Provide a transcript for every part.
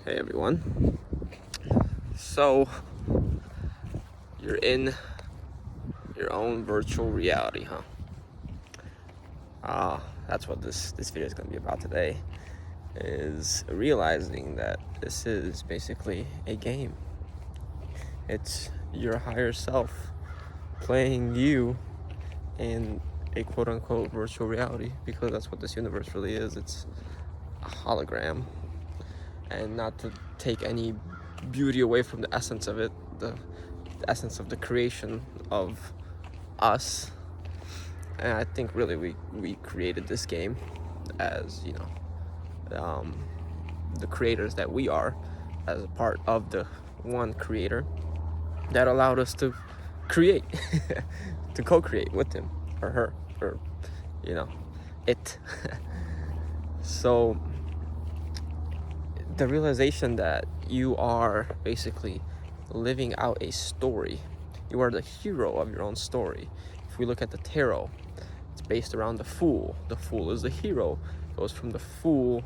Hey everyone. So, you're in your own virtual reality, huh? That's what this video is going to be about today, is realizing that this is basically a game. It's your higher self playing you in a quote-unquote virtual reality, because that's what this universe really is. It's a hologram. And not to take any beauty away from the essence of it, the essence of the creation of us. And I think really we created this game as, the creators that we are, as a part of the one creator that allowed us to create, to co-create with him or her, or it. So the realization that you are basically living out a story. You are the hero of your own story. If we look at the tarot, it's based around the Fool. The Fool is the hero. It goes from the Fool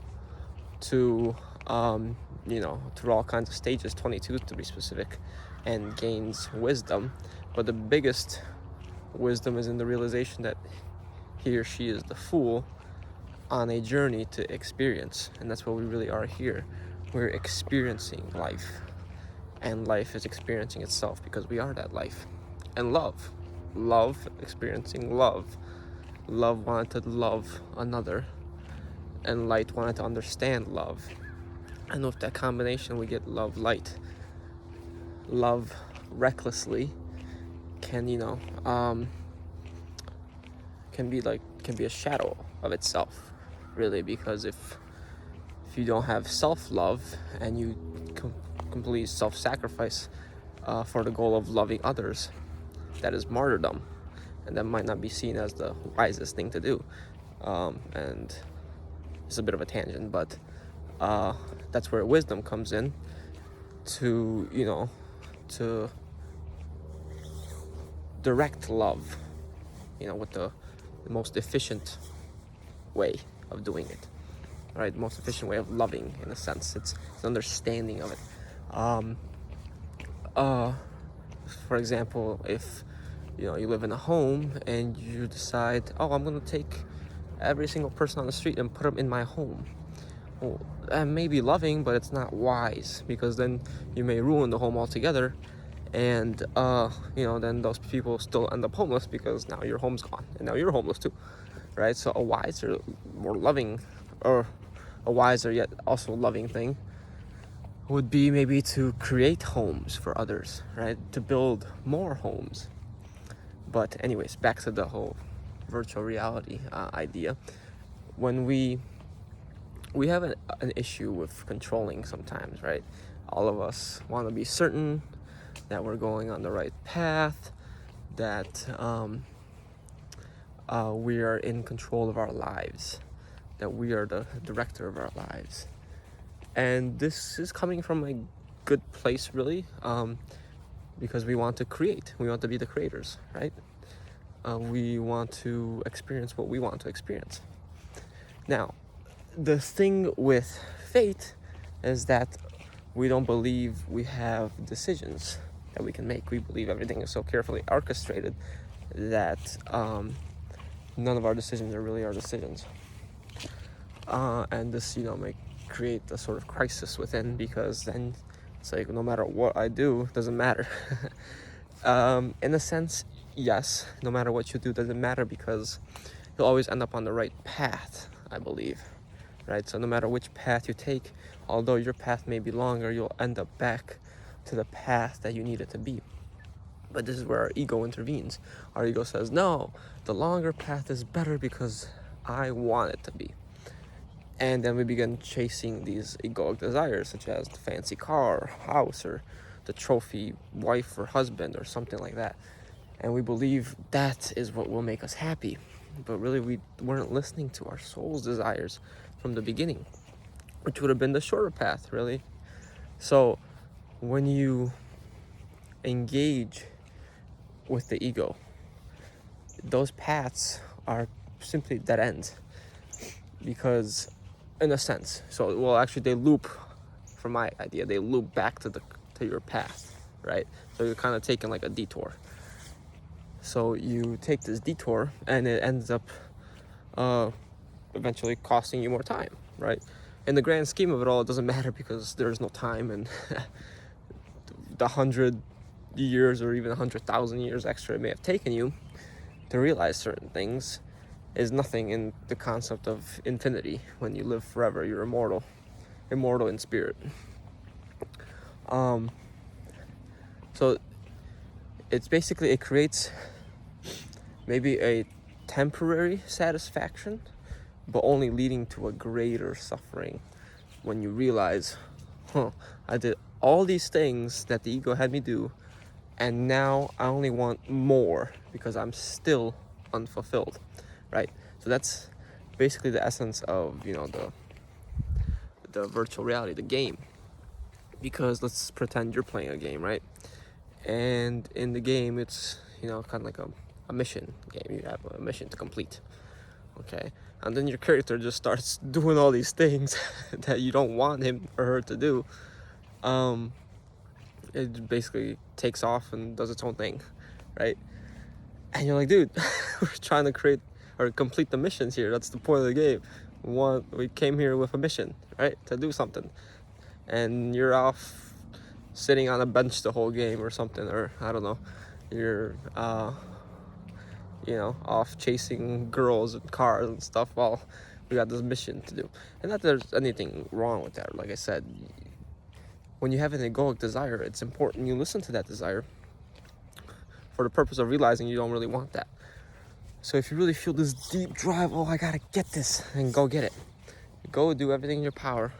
to, through all kinds of stages, 22 to be specific, and gains wisdom. But the biggest wisdom is in the realization that he or she is the Fool on a journey to experience. And that's what we really are here. We're experiencing life. And life is experiencing itself because we are that life. And love, experiencing love. Love wanted to love another, and light wanted to understand love. And with that combination, we get love light. Love recklessly can be a shadow of itself, really, because if you don't have self-love and you complete self-sacrifice for the goal of loving others, that is martyrdom, and that might not be seen as the wisest thing to do. And it's a bit of a tangent, but that's where wisdom comes in to direct love, with the most efficient way of doing it. Right, the most efficient way of loving, in a sense. It's understanding of it. For example, if you live in a home and you decide, I'm gonna take every single person on the street and put them in my home. Well, that may be loving, but it's not wise, because then you may ruin the home altogether, and then those people still end up homeless because now your home's gone and now you're homeless too, right? So a wiser, more loving, or a wiser yet also loving thing would be maybe to create homes for others, right? To build more homes. But anyways, back to the whole virtual reality idea. When we have an issue with controlling sometimes, right? All of us want to be certain that we're going on the right path, that we are in control of our lives, that we are the director of our lives. And this is coming from a good place, really, because we want to create. We want to be the creators, right? We want to experience what we want to experience. Now, the thing with fate is that we don't believe we have decisions that we can make. We believe everything is so carefully orchestrated that none of our decisions are really our decisions. And this, may create a sort of crisis within, because then it's like, no matter what I do, it doesn't matter. In a sense, yes, no matter what you do, doesn't matter, because you'll always end up on the right path, I believe, right? So no matter which path you take, although your path may be longer, you'll end up back to the path that you need it to be. But this is where our ego intervenes. Our ego says, no, the longer path is better because I want it to be. And then we begin chasing these egoic desires, such as the fancy car, or house, or the trophy wife or husband, or something like that. And we believe that is what will make us happy. But really, we weren't listening to our soul's desires from the beginning, which would have been the shorter path, really. So when you engage with the ego, those paths are simply dead ends, because in a sense, actually they loop from my idea, they loop back to your path, right? So you're kind of taking like a detour. So you take this detour, and it ends up eventually costing you more time, right? In the grand scheme of it all, it doesn't matter because there's no time, and the 100 years or even 100,000 years extra it may have taken you to realize certain things is nothing in the concept of infinity. When you live forever, you're immortal in spirit. So it's basically, it creates maybe a temporary satisfaction, but only leading to a greater suffering when you realize, I did all these things that the ego had me do, and now I only want more because I'm still unfulfilled, right? So that's basically the essence of, the virtual reality, the game. Because let's pretend you're playing a game, right? And in the game, it's, kind of like a mission game. You have a mission to complete, okay? And then your character just starts doing all these things that you don't want him or her to do. It basically takes off and does its own thing, right? And you're like, dude, we're trying to create or complete the missions here. That's the point of the game. We came here with a mission, right? To do something. And you're off sitting on a bench the whole game or something, or I don't know. You're, off chasing girls and cars and stuff while we got this mission to do. And not that there's anything wrong with that. Like I said, when you have an egoic desire, it's important you listen to that desire for the purpose of realizing you don't really want that. So if you really feel this deep drive, I gotta get this, and go get it. Go do everything in your power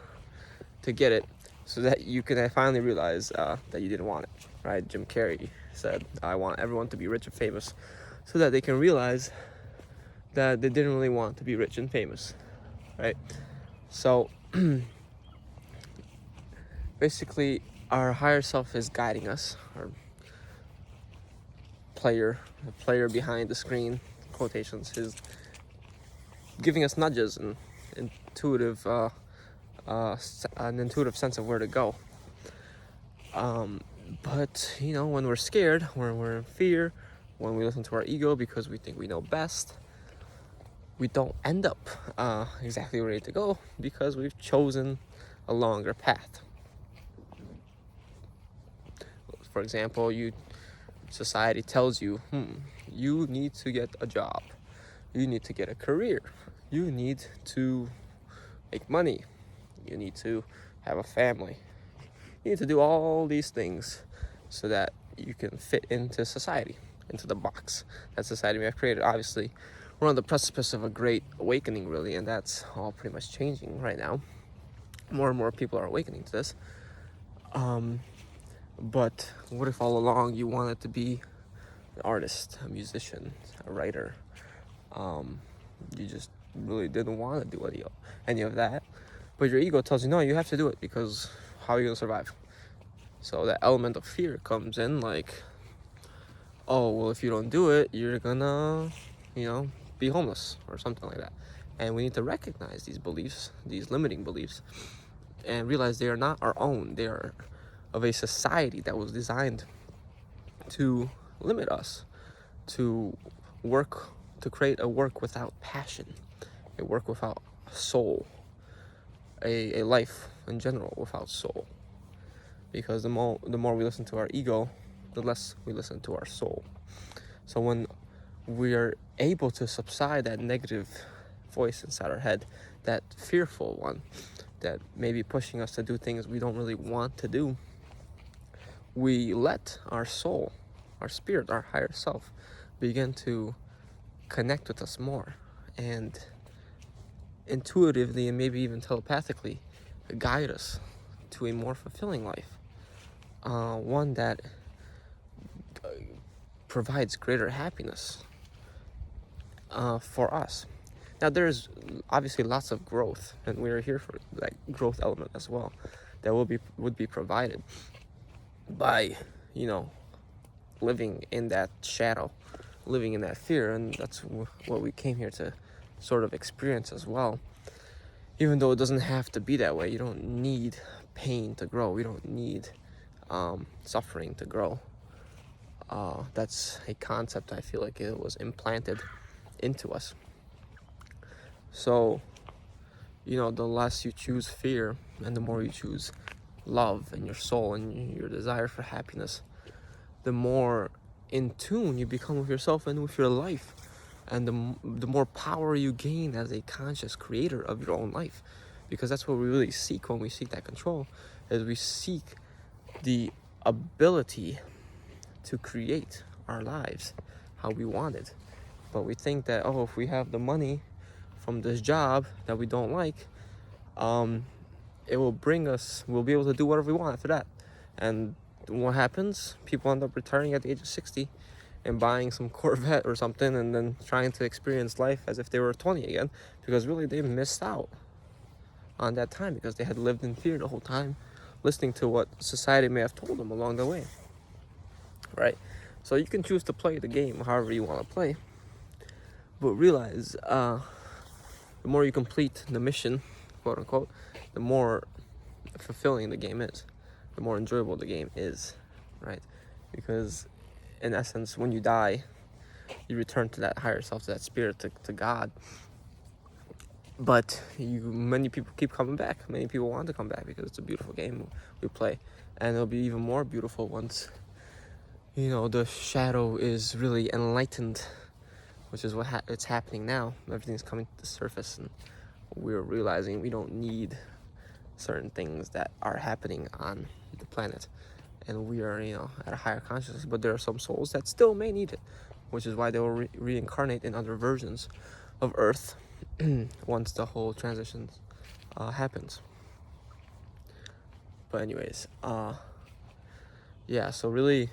to get it, so that you can finally realize that you didn't want it, right? Jim Carrey said, I want everyone to be rich and famous so that they can realize that they didn't really want to be rich and famous, right? So basically, our higher self is guiding us, our the player behind the screen, quotations, is giving us nudges and an intuitive sense of where to go. But when we're scared, when we're in fear, when we listen to our ego because we think we know best, we don't end up exactly ready to go because we've chosen a longer path. For example, society tells you, you need to get a job, you need to get a career, you need to make money, you need to have a family, you need to do all these things so that you can fit into society, into the box that society may have created. Obviously, we're on the precipice of a great awakening, really, and that's all pretty much changing right now. More and more people are awakening to this. But what if all along you wanted to be an artist, a musician, a writer? You just really didn't want to do any of that, but your ego tells you, no, you have to do it, because how are you going to survive? So that element of fear comes in, like, if you don't do it, you're gonna, be homeless or something like that. And we need to recognize these beliefs, these limiting beliefs, and realize they are not our own. They are of a society that was designed to limit us, to create a work without passion, a work without soul, a life in general without soul. Because the more we listen to our ego, the less we listen to our soul. So when we are able to subside that negative voice inside our head, that fearful one that may be pushing us to do things we don't really want to do, we let our soul, our spirit, our higher self begin to connect with us more, and intuitively and maybe even telepathically guide us to a more fulfilling life, one that provides greater happiness for us. Now, there's obviously lots of growth, and we're here for that growth element as well, that would be provided by living in that shadow, living in that fear. And that's what we came here to sort of experience as well. even though it doesn't have to be that way. You don't need pain to grow. You don't need suffering to grow. That's a concept I feel like it was implanted into us. So, the less you choose fear and the more you choose love and your soul and your desire for happiness, the more in tune you become with yourself and with your life, and the more power you gain as a conscious creator of your own life. Because that's what we really seek when we seek that control, is we seek the ability to create our lives how we want it. But we think that, if we have the money from this job that we don't like, it will bring us, we'll be able to do whatever we want after that. And what happens? People end up retiring at the age of 60 and buying some Corvette or something, and then trying to experience life as if they were 20 again, because really they missed out on that time because they had lived in fear the whole time, listening to what society may have told them along the way, right? So you can choose to play the game however you want to play, but realize the more you complete the mission, quote unquote, the more fulfilling the game is, the more enjoyable the game is, right? Because in essence, when you die, you return to that higher self, to that spirit, to God. But many people keep coming back. Many people want to come back because it's a beautiful game we play, and it'll be even more beautiful once the shadow is really enlightened, which is what it's happening now. Everything's coming to the surface, and we're realizing we don't need certain things that are happening on the planet, and we are at a higher consciousness. But there are some souls that still may need it, which is why they will reincarnate in other versions of Earth once the whole transition happens. But anyways, so really,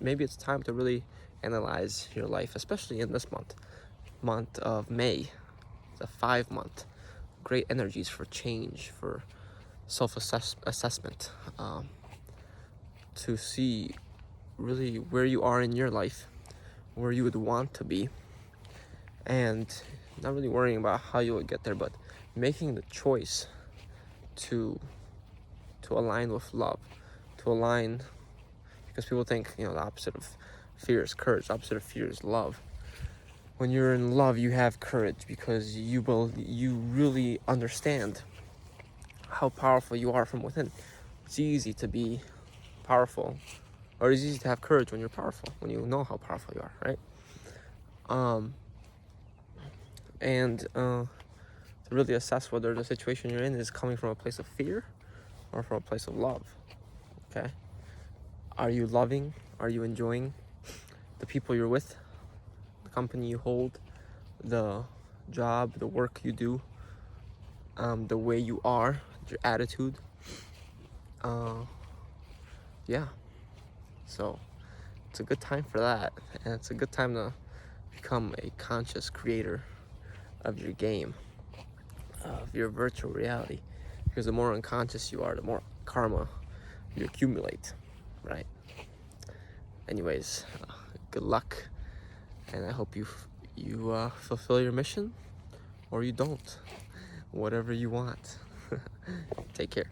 maybe it's time to really analyze your life, especially in this month of May. It's a 5-month, great energies for change, for self-assessment, to see really where you are in your life, where you would want to be, and not really worrying about how you would get there, but making the choice to align with love, to align, because people think the opposite of fear is courage, the opposite of fear is love. When you're in love, you have courage because you really understand how powerful you are from within. It's easy to be powerful, or it's easy to have courage when you're powerful, when you know how powerful you are, right? And to really assess whether the situation you're in is coming from a place of fear or from a place of love. Okay? Are you loving? Are you enjoying the people you're with, the company you hold, the job, the work you do, the way you are, your attitude? So it's a good time for that, and it's a good time to become a conscious creator of your game, of your virtual reality, because the more unconscious you are, the more karma you accumulate, right? Anyways, good luck, and I hope you fulfill your mission, or you don't, whatever you want. Take care.